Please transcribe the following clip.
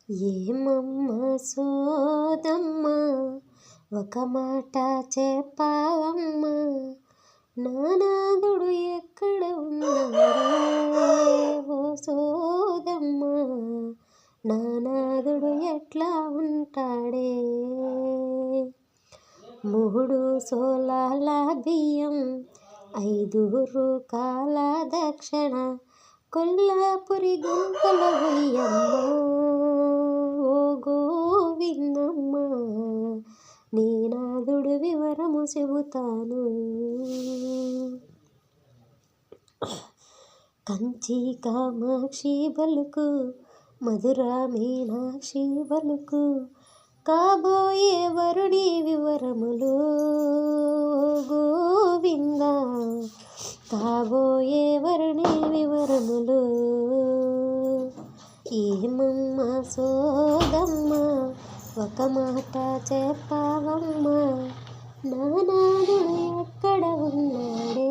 ఏమమ్మ సోదమ్మ ఒక మాట చెప్పావమ్మ, నానాదుడు ఎక్కడ ఉన్నాడే ఓ సోదమ్మ, నానాదుడు ఎట్లా ఉంటాడే. 3 సోలాల బియ్యం 5 రూపాయల దక్షిణ, కొల్లాపురి గుంటల వెయ్యమ్మ ఓ గోవిందమ్మ, నీ నాదుడు వివరము చెబుతాను. కంచి కామాక్షి బలుకు, మధుర మీనాక్షి బలుకు, కాబోయే వరుణి వివరములు గోవింద, కాబోయే వరుణి వివరములు. ఏమమ్మ సోదమ్మ ఒక మాట చెప్పావమ్మ, నానాదుడు ఎక్కడ ఉన్నాడే